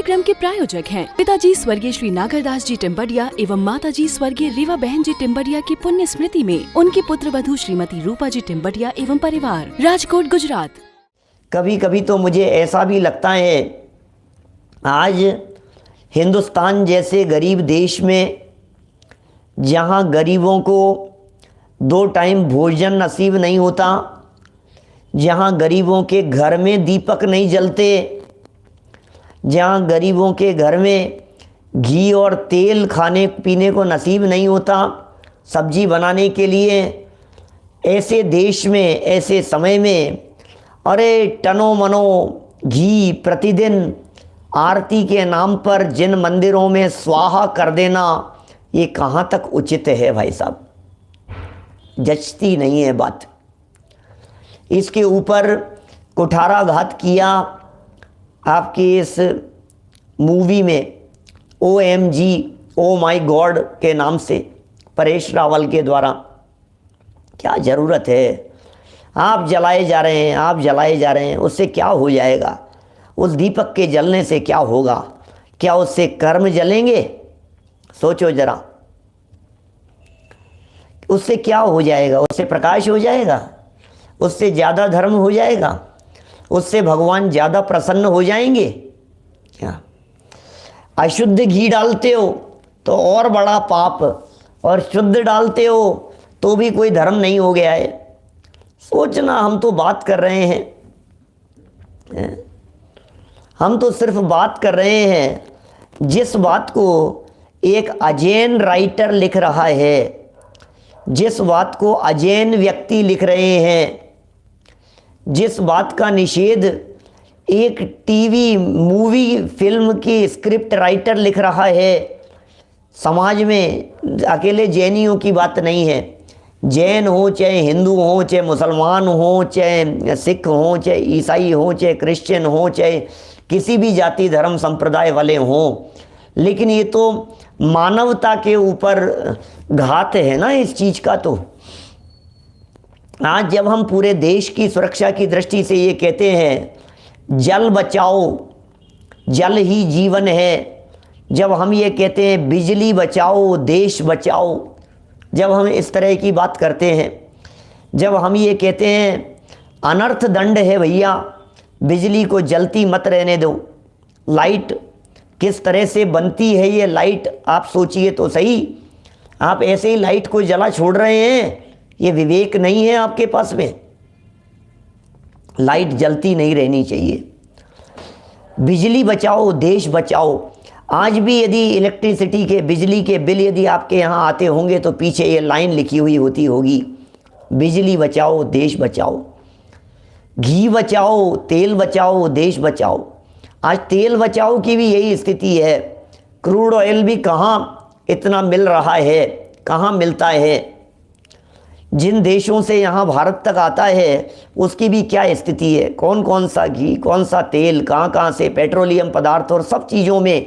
कार्यक्रम के प्रायोजक हैं पिताजी स्वर्गीय श्री नागरदास जी टिम्बडिया एवं माताजी स्वर्गीय रीवा बहन जी टिम्बडिया की पुण्य स्मृति में उनकी पुत्र वधू श्रीमती रूपा जी टिम्बडिया एवं परिवार, राजकोट, गुजरात। कभी कभी तो मुझे ऐसा भी लगता है, आज हिंदुस्तान जैसे गरीब देश में, जहाँ गरीबों को 2 टाइम भोजन नसीब नहीं होता, जहाँ गरीबों के घर में दीपक नहीं जलते, जहाँ गरीबों के घर में घी और तेल खाने पीने को नसीब नहीं होता सब्जी बनाने के लिए, ऐसे देश में, ऐसे समय में अरे टनों मनो घी प्रतिदिन आरती के नाम पर जिन मंदिरों में स्वाहा कर देना, ये कहाँ तक उचित है भाई साहब? जचती नहीं है बात। इसके ऊपर कुठाराघात किया आपकी इस मूवी में OMG, ओ माई गॉड के नाम से परेश रावल के द्वारा। क्या ज़रूरत है? आप जलाए जा रहे हैं, आप जलाए जा रहे हैं, उससे क्या हो जाएगा? उस दीपक के जलने से क्या होगा? क्या उससे कर्म जलेंगे? सोचो जरा, उससे क्या हो जाएगा? उससे प्रकाश हो जाएगा? उससे ज़्यादा धर्म हो जाएगा? उससे भगवान ज़्यादा प्रसन्न हो जाएंगे क्या? अशुद्ध घी डालते हो तो और बड़ा पाप, और शुद्ध डालते हो तो भी कोई धर्म नहीं हो गया है। सोचना, हम तो बात कर रहे हैं, हम तो सिर्फ बात कर रहे हैं जिस बात को एक अजैन राइटर लिख रहा है, जिस बात को अजैन व्यक्ति लिख रहे हैं, जिस बात का निषेध एक टीवी मूवी फिल्म की स्क्रिप्ट राइटर लिख रहा है। समाज में अकेले जैनियों की बात नहीं है, जैन हो, चाहे हिंदू हो, चाहे मुसलमान हो, चाहे सिख हो, चाहे ईसाई हो, चाहे क्रिश्चियन हो, चाहे किसी भी जाति धर्म संप्रदाय वाले हों, लेकिन ये तो मानवता के ऊपर घात है ना इस चीज़ का। तो आज जब हम पूरे देश की सुरक्षा की दृष्टि से ये कहते हैं जल बचाओ, जल ही जीवन है, जब हम ये कहते हैं बिजली बचाओ देश बचाओ, जब हम इस तरह की बात करते हैं, जब हम ये कहते हैं अनर्थ दंड है भैया, बिजली को जलती मत रहने दो, लाइट किस तरह से बनती है ये लाइट आप सोचिए तो सही। आप ऐसे ही लाइट को जला छोड़ रहे हैं, ये विवेक नहीं है आपके पास में। लाइट जलती नहीं रहनी चाहिए। बिजली बचाओ देश बचाओ। आज भी यदि इलेक्ट्रिसिटी के, बिजली के बिल यदि आपके यहाँ आते होंगे तो पीछे ये लाइन लिखी हुई होती होगी, बिजली बचाओ देश बचाओ। घी बचाओ, तेल बचाओ, देश बचाओ। आज तेल बचाओ की भी यही स्थिति है। क्रूड ऑयल भी कहाँ इतना मिल रहा है, कहाँ मिलता है? जिन देशों से यहाँ भारत तक आता है उसकी भी क्या स्थिति है? कौन कौन सा घी, कौन सा तेल, कहाँ कहाँ से पेट्रोलियम पदार्थ, और सब चीज़ों में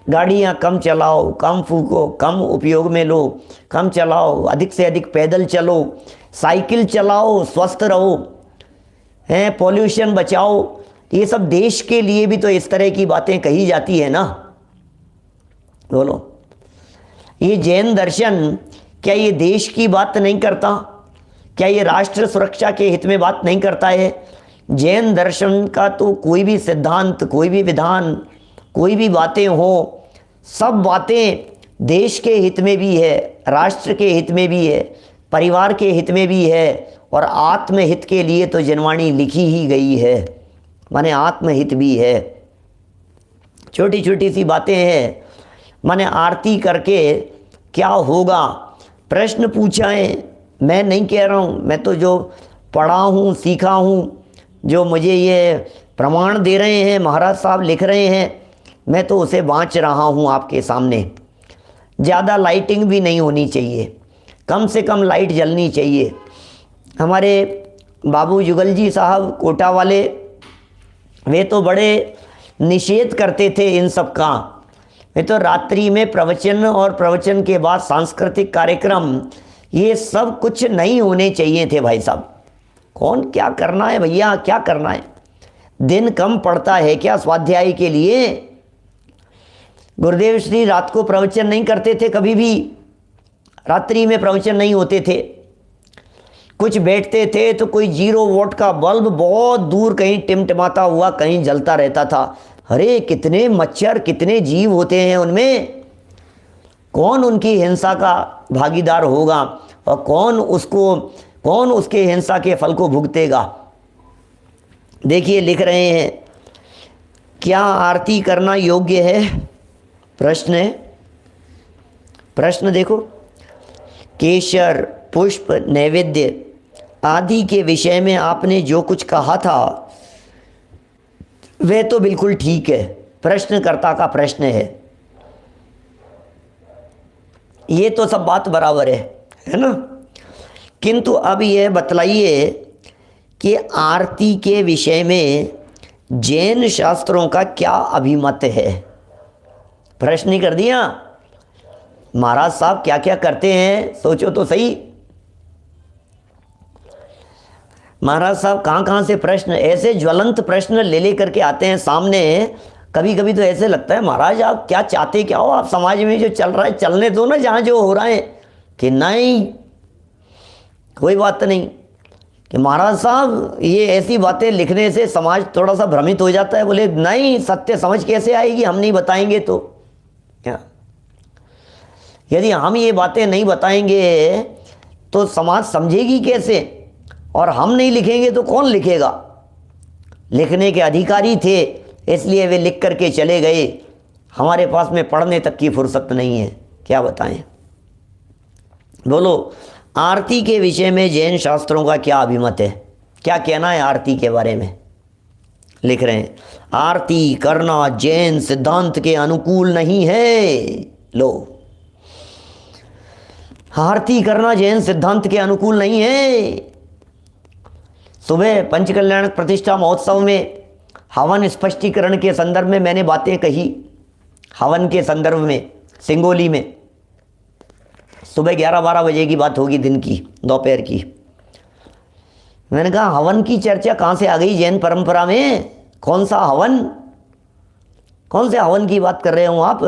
गाड़ियाँ कम चलाओ, कम फूको, कम उपयोग में लो, कम चलाओ, अधिक से अधिक पैदल चलो, साइकिल चलाओ, स्वस्थ रहो, हैं, पॉल्यूशन बचाओ। ये सब देश के लिए भी तो इस तरह की बातें कही जाती है ना। बोलो, ये जैन दर्शन क्या ये देश की बात नहीं करता? क्या ये राष्ट्र सुरक्षा के हित में बात नहीं करता है? जैन दर्शन का तो कोई भी सिद्धांत, कोई भी विधान, कोई भी बातें हो, सब बातें देश के हित में भी है, राष्ट्र के हित में भी है, परिवार के हित में भी है, और आत्महित के लिए तो जनवाणी लिखी ही गई है, माने आत्महित भी है। छोटी छोटी सी बातें हैं, माने आरती करके क्या होगा? प्रश्न पूछा है, मैं नहीं कह रहा हूँ, मैं तो जो पढ़ा हूँ, सीखा हूँ, जो मुझे ये प्रमाण दे रहे हैं महाराज साहब लिख रहे हैं, मैं तो उसे बाँच रहा हूँ आपके सामने। ज़्यादा लाइटिंग भी नहीं होनी चाहिए, कम से कम लाइट जलनी चाहिए। हमारे बाबू जुगल जी साहब कोटा वाले, वे तो बड़े निषेध करते थे इन सब का। वे तो रात्रि में प्रवचन और प्रवचन के बाद सांस्कृतिक कार्यक्रम, ये सब कुछ नहीं होने चाहिए थे भाई साहब। कौन क्या करना है भैया, क्या करना है? दिन कम पड़ता है क्या स्वाध्याय के लिए? गुरुदेव श्री रात को प्रवचन नहीं करते थे, कभी भी रात्रि में प्रवचन नहीं होते थे। कुछ बैठते थे तो कोई 0 वोल्ट का बल्ब बहुत दूर कहीं टिमटिमाता हुआ कहीं जलता रहता था। अरे कितने मच्छर, कितने जीव होते हैं उनमें, कौन उनकी हिंसा का भागीदार होगा और कौन उसके हिंसा के फल को भुगतेगा। देखिए लिख रहे हैं, क्या आरती करना योग्य है? प्रश्न है, प्रश्न देखो। केशर, पुष्प, नैवेद्य आदि के विषय में आपने जो कुछ कहा था वह तो बिल्कुल ठीक है, प्रश्नकर्ता का प्रश्न है, ये तो सब बात बराबर है ना। किंतु अब यह बतलाइए कि आरती के विषय में जैन शास्त्रों का क्या अभिमत है? प्रश्न ही कर दिया। महाराज साहब क्या क्या करते हैं, सोचो तो सही। महाराज साहब कहाँ से प्रश्न, ऐसे ज्वलंत प्रश्न ले करके आते हैं सामने। कभी कभी तो ऐसे लगता है महाराज आप क्या चाहते क्या हो, आप समाज में जो चल रहा है चलने दो ना, जहाँ जो हो रहा है। कि नहीं कोई बात नहीं, कि महाराज साहब ये ऐसी बातें लिखने से समाज थोड़ा सा भ्रमित हो जाता है। बोले नहीं, सत्य समझ कैसे आएगी, हम नहीं बताएंगे तो क्या? यदि हम ये बातें नहीं बताएंगे तो समाज समझेगी कैसे, और हम नहीं लिखेंगे तो कौन लिखेगा? लिखने के अधिकारी थे इसलिए वे लिख करके चले गए, हमारे पास में पढ़ने तक की फुर्सत नहीं है, क्या बताएं। बोलो, आरती के विषय में जैन शास्त्रों का क्या अभिमत है, क्या कहना है आरती के बारे में? लिख रहे हैं, आरती करना जैन सिद्धांत के अनुकूल नहीं है। लो, आरती करना जैन सिद्धांत के अनुकूल नहीं है। सुबह पंचकल्याण प्रतिष्ठा महोत्सव में हवन स्पष्टीकरण के संदर्भ में मैंने बातें कही, हवन के संदर्भ में सिंगोली में सुबह 11-12 बजे की बात होगी, दिन की, दोपहर की। मैंने कहा हवन की चर्चा कहाँ से आ गई जैन परंपरा में? कौन सा हवन, कौन से हवन की बात कर रहे हो आप?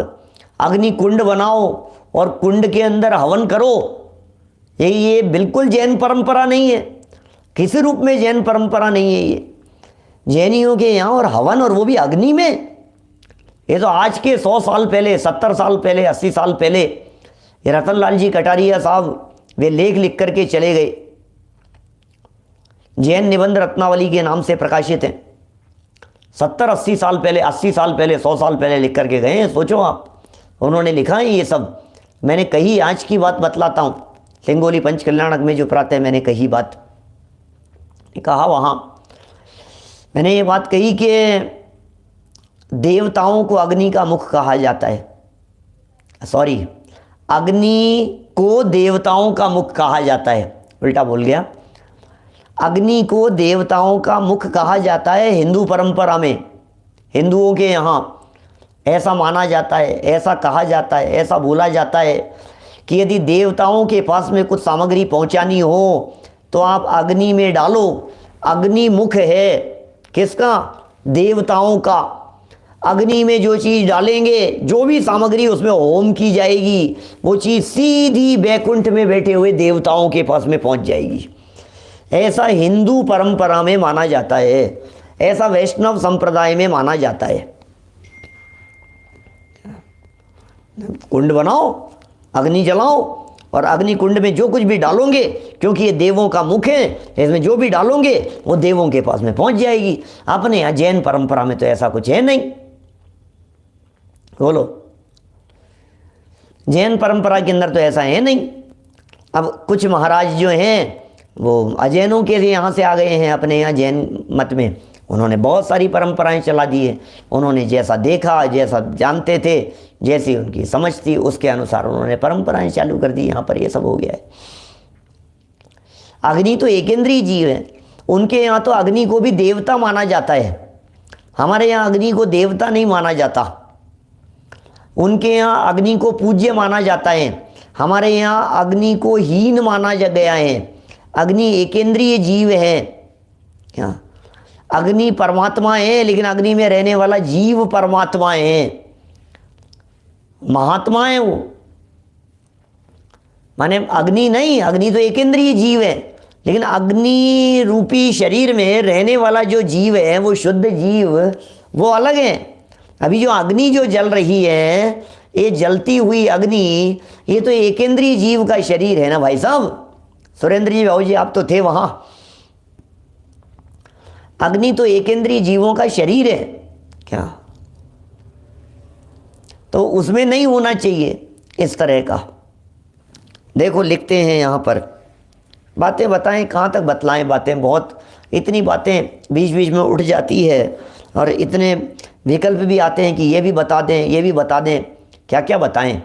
अग्नि कुंड बनाओ और कुंड के अंदर हवन करो, ये बिल्कुल जैन परंपरा नहीं है, किसी रूप में जैन परंपरा नहीं है ये जैनियों के यहाँ। और हवन, और वो भी अग्नि में, ये तो आज के 100 साल पहले, 70 साल पहले, 80 साल पहले ये रतनलाल जी कटारिया साहब वे लेख लिख करके चले गए, जैन निबंध रत्नावली के नाम से प्रकाशित हैं। 70-80 साल पहले, 80 साल पहले, 100 साल पहले लिख करके गए हैं। सोचो आप, उन्होंने लिखा है ये सब। मैंने कही, आज की बात बतलाता हूँ, सिंगोली पंचकल्याणक में जो प्रातः मैंने कही बात, कहा वहाँ मैंने ये बात कही कि देवताओं को अग्नि का मुख कहा जाता है, सॉरी, अग्नि को देवताओं का मुख कहा जाता है, उल्टा बोल गया। अग्नि को देवताओं का मुख कहा जाता है हिंदू परंपरा में, हिंदुओं के यहाँ ऐसा माना जाता है, ऐसा कहा जाता है, ऐसा बोला जाता है कि यदि देवताओं के पास में कुछ सामग्री पहुँचानी हो तो आप अग्नि में डालो। अग्नि मुख है किसका? देवताओं का। अग्नि में जो चीज़ डालेंगे, जो भी सामग्री उसमें होम की जाएगी, वो चीज़ सीधी बैकुंठ में बैठे हुए देवताओं के पास में पहुंच जाएगी। ऐसा हिंदू परंपरा में माना जाता है, ऐसा वैष्णव संप्रदाय में माना जाता है। कुंड बनाओ, अग्नि जलाओ, और अग्नि कुंड में जो कुछ भी डालोगे, क्योंकि ये देवों का मुख है, इसमें जो भी डालोगे वो देवों के पास में पहुंच जाएगी। अपने यहाँ जैन परंपरा में तो ऐसा कुछ है नहीं। बोलो, जैन परंपरा के अंदर तो ऐसा है नहीं। अब कुछ महाराज जो हैं वो अजैनों के यहाँ से आ गए हैं अपने यहाँ जैन मत में, उन्होंने बहुत सारी परंपराएं चला दी है। उन्होंने जैसा देखा, जैसा जानते थे, जैसी उनकी समझ थी, उसके अनुसार उन्होंने परंपराएं चालू कर दी। यहाँ पर ये सब हो गया है। अग्नि तो एकेंद्रीय जीव है, उनके यहाँ तो अग्नि को भी देवता माना जाता है। हमारे यहाँ अग्नि को देवता नहीं माना जाता, उनके यहाँ अग्नि को पूज्य माना जाता है। हमारे यहाँ अग्नि को हीन माना गया है। अग्नि एकेंद्रीय जीव है, क्या? अग्नि परमात्मा है, लेकिन अग्नि में रहने वाला जीव परमात्मा है। महात्मा है वो। माने अग्नि नहीं, अग्नि तो एक इंद्रिय जीव है, लेकिन अग्नि रूपी शरीर में रहने वाला जो जीव है वो शुद्ध जीव, वो अलग है। अभी जो अग्नि जो जल रही है, ये जलती हुई अग्नि, ये तो एकेंद्रीय जीव का शरीर है ना भाई साहब। सुरेंद्र जी बाबू जी आप तो थे वहां। अग्नि तो एकेंद्रीय जीवों का शरीर है क्या, तो उसमें नहीं होना चाहिए इस तरह का। देखो लिखते हैं यहाँ पर, बातें बताएं कहाँ तक बतलाएं, बातें बहुत, इतनी बातें बीच बीच में उठ जाती है और इतने विकल्प भी आते हैं कि ये भी बता दें, ये भी बता दें, क्या क्या बताएं।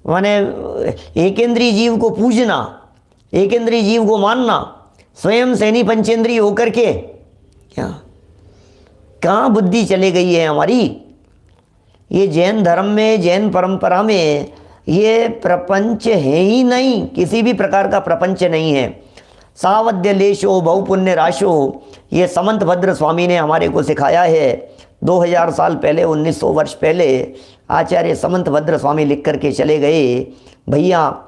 माने एकेंद्रीय जीव को पूजना, एकेंद्रीय जीव को मानना, स्वयं सैनी पंचेंद्रीय होकर के क्या, कहाँ बुद्धि चले गई है हमारी। ये जैन धर्म में, जैन परंपरा में ये प्रपंच है ही नहीं, किसी भी प्रकार का प्रपंच नहीं है। सावध्य लेशो बहुपुण्य राशो, ये समंत भद्र स्वामी ने हमारे को सिखाया है। 2000 साल पहले, 1900 वर्ष पहले आचार्य समंत भद्र स्वामी लिख करके चले गए, भैया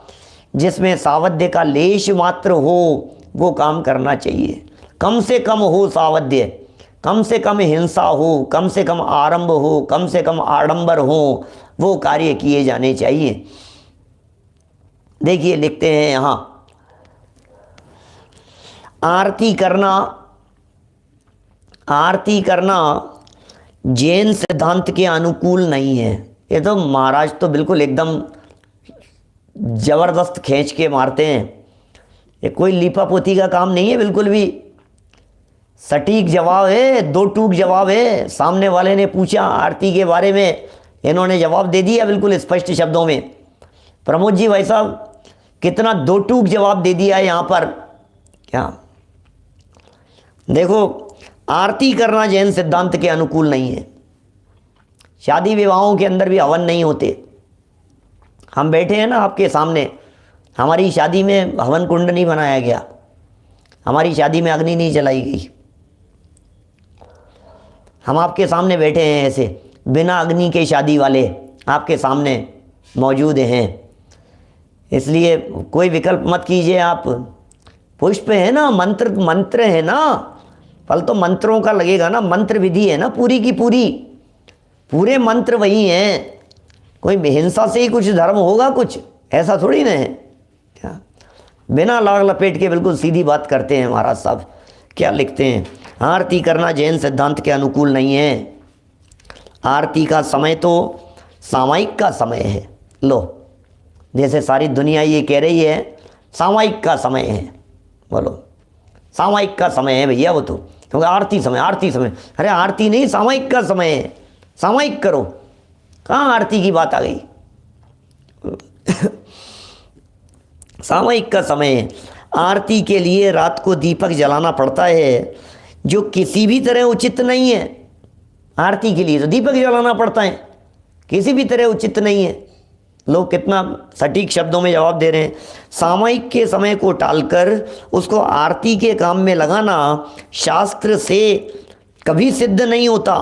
जिसमें सावध्य का लेश मात्र हो वो काम करना चाहिए। कम से कम हो सावध्य, कम से कम हिंसा हो, कम से कम आरंभ हो, कम से कम आडंबर हो, वो कार्य किए जाने चाहिए। देखिए लिखते हैं यहाँ, आरती करना, आरती करना जैन सिद्धांत के अनुकूल नहीं है। ये तो महाराज तो बिल्कुल एकदम जबरदस्त खींच के मारते हैं। ये कोई लीपा पोती का काम नहीं है, बिल्कुल भी सटीक जवाब है, दो टूक जवाब है। सामने वाले ने पूछा आरती के बारे में, इन्होंने जवाब दे दिया बिल्कुल स्पष्ट शब्दों में। प्रमोद जी भाई साहब कितना दो टूक जवाब दे दिया है यहाँ पर क्या। देखो आरती करना जैन सिद्धांत के अनुकूल नहीं है। शादी विवाहों के अंदर भी हवन नहीं होते। हम बैठे हैं ना आपके सामने, हमारी शादी में हवन कुंड नहीं बनाया गया, हमारी शादी में अग्नि नहीं जलाई गई। हम आपके सामने बैठे हैं ऐसे बिना अग्नि के, शादी वाले आपके सामने मौजूद हैं। इसलिए कोई विकल्प मत कीजिए आप। पुष्प है ना, मंत्र है ना, फल तो मंत्रों का लगेगा ना, मंत्र विधि है ना पूरी की पूरी, पूरे मंत्र वही हैं। कोई हिंसा से ही कुछ धर्म होगा, कुछ ऐसा थोड़ी ना है क्या। बिना लाग लपेट के बिल्कुल सीधी बात करते हैं महाराज साहब। क्या लिखते हैं, आरती करना जैन सिद्धांत के अनुकूल नहीं है। आरती का समय तो सामयिक का समय है। लो जैसे सारी दुनिया ये कह रही है सामयिक का समय है, बोलो सामयिक का समय है भैया वो तो, क्योंकि आरती समय, आरती समय, अरे आरती नहीं सामयिक का समय है, सामयिक करो। कहाँ आरती की बात आ गई सामयिक का समय है। आरती के लिए रात को दीपक जलाना पड़ता है, जो किसी भी तरह उचित नहीं है। आरती के लिए तो दीपक जलाना पड़ता है, किसी भी तरह उचित नहीं है। लोग कितना सटीक शब्दों में जवाब दे रहे हैं। सामयिक के समय को टालकर उसको आरती के काम में लगाना शास्त्र से कभी सिद्ध नहीं होता।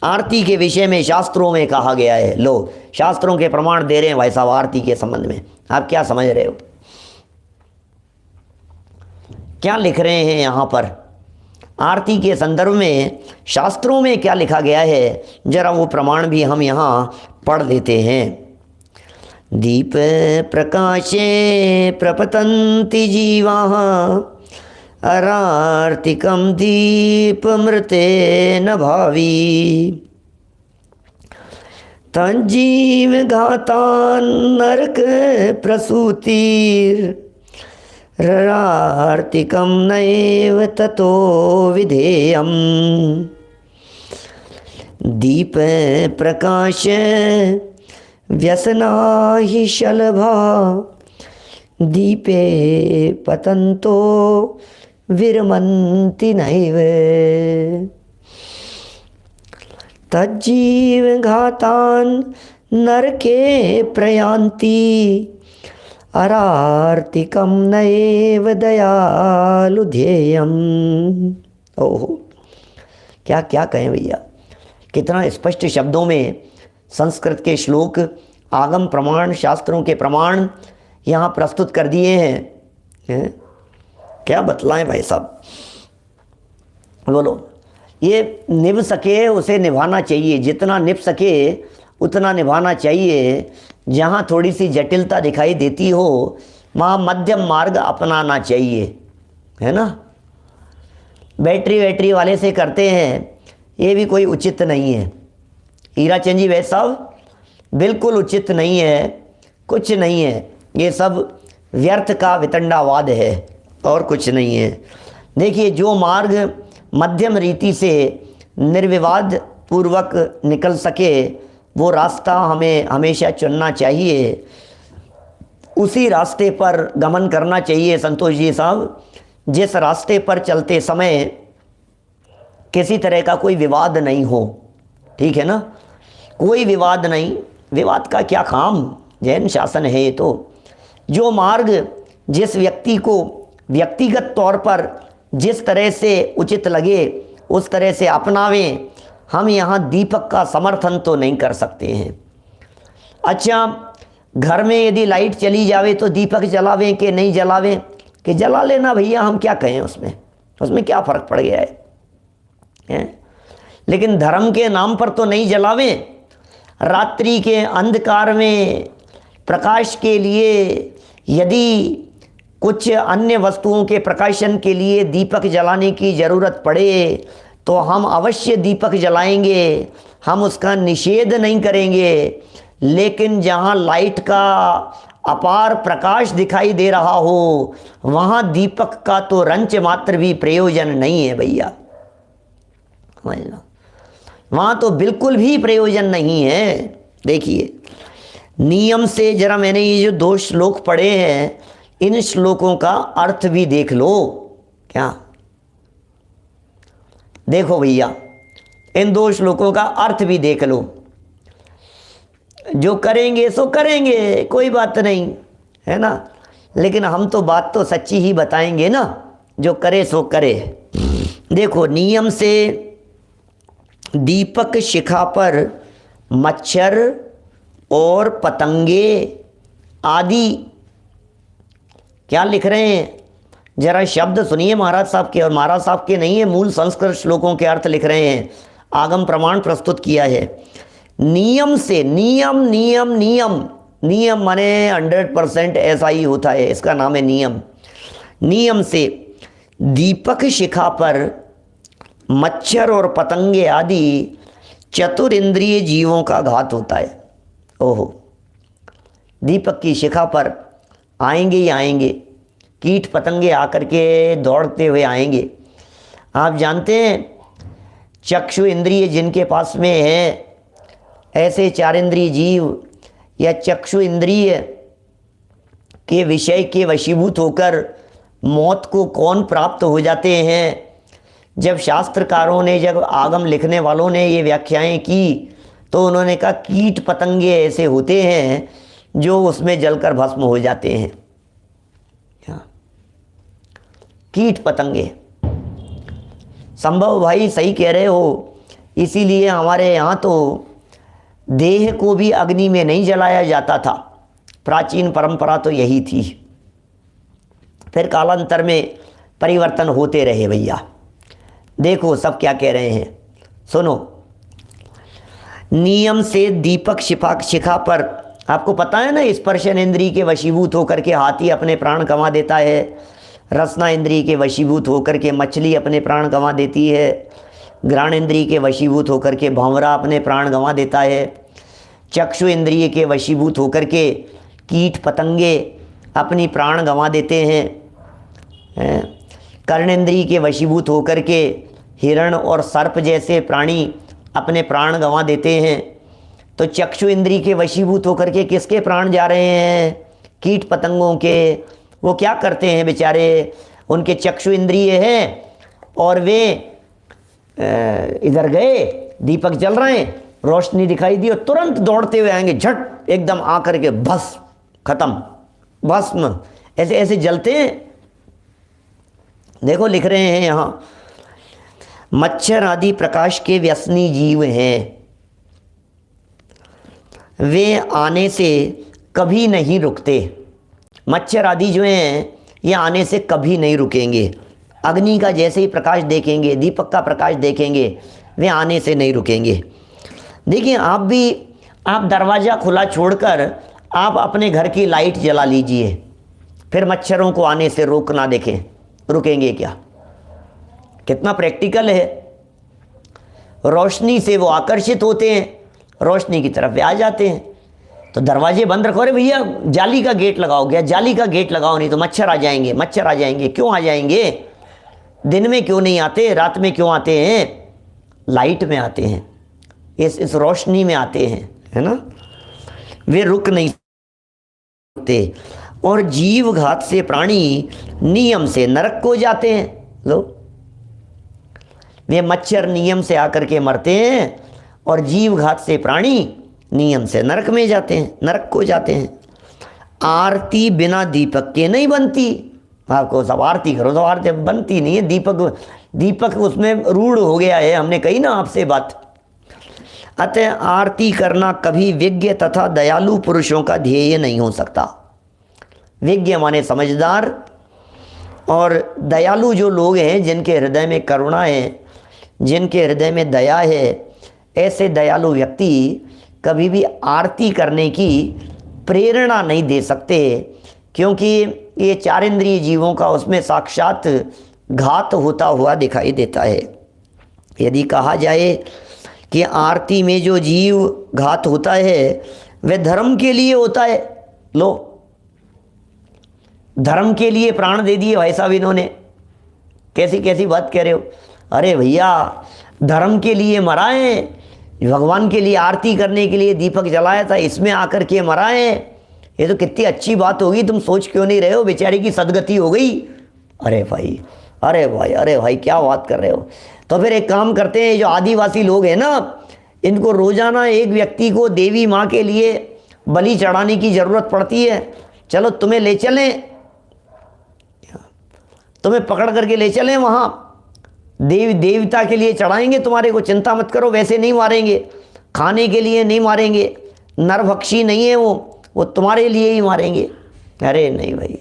आरती के विषय में शास्त्रों में कहा गया है। लो शास्त्रों के प्रमाण दे रहे हैं भाई साहब आरती के संबंध में। आप क्या समझ रहे हो, क्या लिख रहे हैं यहाँ पर आरती के संदर्भ में, शास्त्रों में क्या लिखा गया है, जरा वो प्रमाण भी हम यहाँ पढ़ लेते हैं। दीप प्रकाशे प्रपतन्ति जीवाः अरार्तिकं दीपमृते न भावी तज्जीव घातान् नरक प्रसूतिर्रार्तिकं नैव ततो विधेयम्। दीप प्रकाश व्यसना हि शलभा दीपे पतन्तो विरमन्ति नैव तज्जीव घातान् नरके प्रयान्ति अरार्तिकं नैव दयालु ध्येयम्। ओहो क्या क्या कहें भैया, कितना स्पष्ट शब्दों में संस्कृत के श्लोक, आगम प्रमाण, शास्त्रों के प्रमाण यहाँ प्रस्तुत कर दिए हैं। क्या बतलाएं भाई साहब, बोलो। ये निभ सके उसे निभाना चाहिए, जितना निभ सके उतना निभाना चाहिए। जहाँ थोड़ी सी जटिलता दिखाई देती हो वहाँ मध्यम मार्ग अपनाना चाहिए, है ना। बैटरी वाले से करते हैं, ये भी कोई उचित नहीं है। हीराचंद जी वैद्य साहब, बिल्कुल उचित नहीं है, कुछ नहीं है। ये सब व्यर्थ का वितंडावाद है और कुछ नहीं है। देखिए, जो मार्ग मध्यम रीति से निर्विवाद पूर्वक निकल सके वो रास्ता हमें हमेशा चुनना चाहिए, उसी रास्ते पर गमन करना चाहिए संतोष जी साहब, जिस रास्ते पर चलते समय किसी तरह का कोई विवाद नहीं हो। ठीक है ना, कोई विवाद नहीं, विवाद का क्या काम, जैन शासन है ये तो। जो मार्ग जिस व्यक्ति को व्यक्तिगत तौर पर जिस तरह से उचित लगे उस तरह से अपनावें। हम यहाँ दीपक का समर्थन तो नहीं कर सकते हैं। अच्छा, घर में यदि लाइट चली जावे तो दीपक जलावें कि नहीं जलावें? कि जला लेना भैया, हम क्या कहें उसमें क्या फ़र्क पड़ गया है? लेकिन धर्म के नाम पर तो नहीं जलावें। रात्रि के अंधकार में प्रकाश के लिए यदि कुछ अन्य वस्तुओं के प्रकाशन के लिए दीपक जलाने की ज़रूरत पड़े तो हम अवश्य दीपक जलाएंगे, हम उसका निषेध नहीं करेंगे। लेकिन जहाँ लाइट का अपार प्रकाश दिखाई दे रहा हो वहाँ दीपक का तो रंच मात्र भी प्रयोजन नहीं है भैया, वहाँ तो बिल्कुल भी प्रयोजन नहीं है। देखिए, नियम से जरा मैंने ये जो 2 श्लोक पढ़े हैं, इन श्लोकों का अर्थ भी देख लो। क्या देखो भैया, इन 2 श्लोकों का अर्थ भी देख लो। जो करेंगे सो करेंगे, कोई बात नहीं, है ना। लेकिन हम तो बात तो सच्ची ही बताएंगे ना, जो करे सो करे। देखो, नियम से दीपक शिखा पर मच्छर और पतंगे आदि, क्या लिख रहे हैं जरा शब्द सुनिए महाराज साहब के, और महाराज साहब के नहीं है, मूल संस्कृत श्लोकों के अर्थ लिख रहे हैं, आगम प्रमाण प्रस्तुत किया है। नियम से, नियम नियम नियम, नियम माने 100% ऐसा ही होता है, इसका नाम है नियम। नियम से दीपक शिखा पर मच्छर और पतंगे आदि चतुर इंद्रिय जीवों का घात होता है। ओहो, दीपक की शिखा पर आएंगे ही आएंगे, कीट पतंगे आकर के दौड़ते हुए आएंगे। आप जानते हैं, चक्षु इंद्रिय जिनके पास में है, ऐसे 4 इंद्रिय जीव या चक्षु इंद्रिय के विषय के वशीभूत होकर मौत को कौन प्राप्त हो जाते हैं? जब शास्त्रकारों ने, जब आगम लिखने वालों ने ये व्याख्याएं की तो उन्होंने कहा कीट पतंगे ऐसे होते हैं जो उसमें जलकर भस्म हो जाते हैं। कीट पतंगे, संभव भाई सही कह रहे हो। इसीलिए हमारे यहाँ तो देह को भी अग्नि में नहीं जलाया जाता था, प्राचीन परंपरा तो यही थी। फिर कालांतर में परिवर्तन होते रहे भैया। देखो सब क्या कह रहे हैं, सुनो। नियम से दीपक शिखा पर, आपको पता है ना, स्पर्शन इंद्रिय के वशीभूत होकर के हाथी अपने प्राण गंवा देता है, रसना इंद्रिय के वशीभूत होकर के मछली अपने प्राण गंवा देती है, घ्राण इंद्रिय के वशीभूत होकर के भंवरा अपने प्राण गंवा देता है, चक्षु इंद्रिय के वशीभूत होकर के कीट पतंगे अपनी प्राण गंवा देते हैं, कर्णेंद्रिय के वशीभूत होकर के हिरण और सर्प जैसे प्राणी अपने प्राण गंवा देते हैं। तो चक्षु इंद्रिय के वशीभूत होकर के किसके प्राण जा रहे हैं? कीट पतंगों के। वो क्या करते हैं बेचारे, उनके चक्षु इंद्रिय हैं और वे इधर गए, दीपक जल रहे हैं, रोशनी दिखाई दी और तुरंत दौड़ते हुए आएंगे, झट एकदम आकर के भस्म, खत्म, भस्म, ऐसे ऐसे जलते हैं। देखो लिख रहे हैं यहाँ, मच्छर आदि प्रकाश के व्यसनी जीव हैं। वे आने से कभी नहीं रुकते। मच्छर आदि जो हैं ये आने से कभी नहीं रुकेंगे। अग्नि का जैसे ही प्रकाश देखेंगे, दीपक का प्रकाश देखेंगे, वे आने से नहीं रुकेंगे। देखिए आप दरवाज़ा खुला छोड़कर आप अपने घर की लाइट जला लीजिए, फिर मच्छरों को आने से रोक ना देखें, रुकेंगे क्या? कितना प्रैक्टिकल है। रोशनी से वो आकर्षित होते हैं, रोशनी की तरफ वे आ जाते हैं। तो दरवाजे बंद रखो, अरे भैया जाली का गेट लगाओ, क्या जाली का गेट लगाओ, नहीं तो मच्छर आ जाएंगे, मच्छर आ जाएंगे। क्यों आ जाएंगे? दिन में क्यों नहीं आते, रात में क्यों आते हैं? लाइट में आते हैं, इस रोशनी में आते हैं, है ना। वे रुक नहीं सकते। और जीव घात से प्राणी नियम से नरक को जाते हैं। लो, वे मच्छर नियम से आकर के मरते हैं और जीव घात से प्राणी नियम से नरक में जाते हैं, नरक को जाते हैं। आरती बिना दीपक के नहीं बनती। आपको सब आरती करो तो आरती बनती नहीं है। दीपक उसमें रूढ़ हो गया है, हमने कही ना आपसे बात। अतः आरती करना कभी विज्ञ तथा दयालु पुरुषों का ध्येय नहीं हो सकता। विज्ञ माने समझदार और दयालु जो लोग हैं, जिनके हृदय में करुणा है, जिनके हृदय में दया है, ऐसे दयालु व्यक्ति कभी भी आरती करने की प्रेरणा नहीं दे सकते, क्योंकि ये चार इंद्रिय जीवों का उसमें साक्षात घात होता हुआ दिखाई देता है। यदि कहा जाए कि आरती में जो जीव घात होता है वह धर्म के लिए होता है, लो धर्म के लिए प्राण दे दिए भाई साहब इन्होंने। कैसी कैसी बात कह रहे हो? अरे भैया धर्म के लिए मरा है, भगवान के लिए आरती करने के लिए दीपक जलाया था, इसमें आकर के मरा है। ये तो कितनी अच्छी बात होगी, तुम सोच क्यों नहीं रहे हो? बेचारे की सदगति हो गई। अरे भाई, अरे भाई, अरे भाई, क्या बात कर रहे हो? तो फिर एक काम करते हैं, जो आदिवासी लोग हैं ना, इनको रोजाना एक व्यक्ति को देवी माँ के लिए बलि चढ़ाने की ज़रूरत पड़ती है। चलो तुम्हें ले चलें, तुम्हें पकड़ करके ले चलें वहाँ, देवता के लिए चढ़ाएंगे तुम्हारे को, चिंता मत करो, वैसे नहीं मारेंगे, खाने के लिए नहीं मारेंगे, नरभक्षी नहीं है वो तुम्हारे लिए ही मारेंगे। अरे नहीं भाई,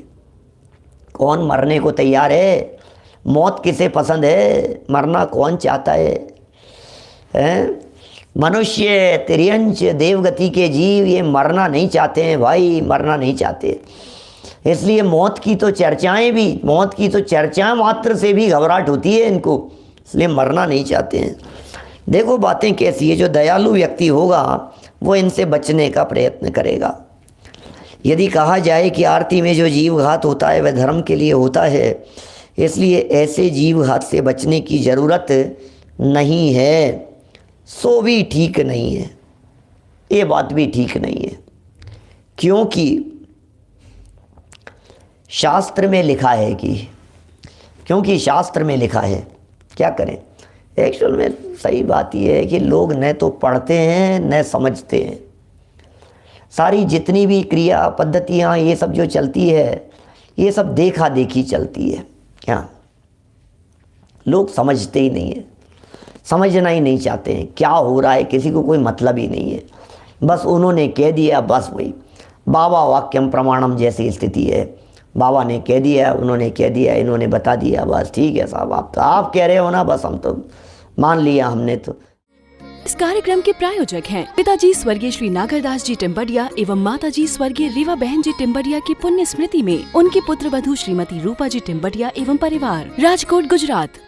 कौन मरने को तैयार है? मौत किसे पसंद है? मरना कौन चाहता है? मनुष्य, तिर्यंच, देवगति के जीव ये मरना नहीं चाहते हैं भाई, मरना नहीं चाहते। इसलिए मौत की तो चर्चा मात्र से भी घबराहट होती है इनको, इसलिए मरना नहीं चाहते हैं। देखो बातें कैसी है। जो दयालु व्यक्ति होगा वो इनसे बचने का प्रयत्न करेगा। यदि कहा जाए कि आरती में जो जीवघात होता है वह धर्म के लिए होता है, इसलिए ऐसे जीवघात से बचने की ज़रूरत नहीं है, सो भी ठीक नहीं है। ये बात भी ठीक नहीं है, क्योंकि शास्त्र में लिखा है शास्त्र में लिखा है। क्या करें? एक्चुअल में सही बात यह है कि लोग न तो पढ़ते हैं न समझते हैं। सारी जितनी भी क्रिया पद्धतियाँ ये सब जो चलती है, ये सब देखा देखी चलती है। क्या लोग समझते ही नहीं है, समझना ही नहीं चाहते हैं क्या हो रहा है, किसी को कोई मतलब ही नहीं है। बस उन्होंने कह दिया, बस वही बाबा वाक्यम प्रमाणम जैसी स्थिति है। बाबा ने कह दिया, उन्होंने कह दिया, इन्होंने बता दिया, बस ठीक है साहब, आप कह रहे हो ना, बस हम तो मान लिया हमने। तो इस कार्यक्रम के प्रायोजक हैं पिताजी स्वर्गीय श्री नागरदास जी टिम्बडिया एवं माताजी स्वर्गीय रीवा बहन जी टिम्बडिया की पुण्य स्मृति में उनकी पुत्र वधू श्रीमती रूपा जी टिम्बडिया एवं परिवार, राजकोट, गुजरात।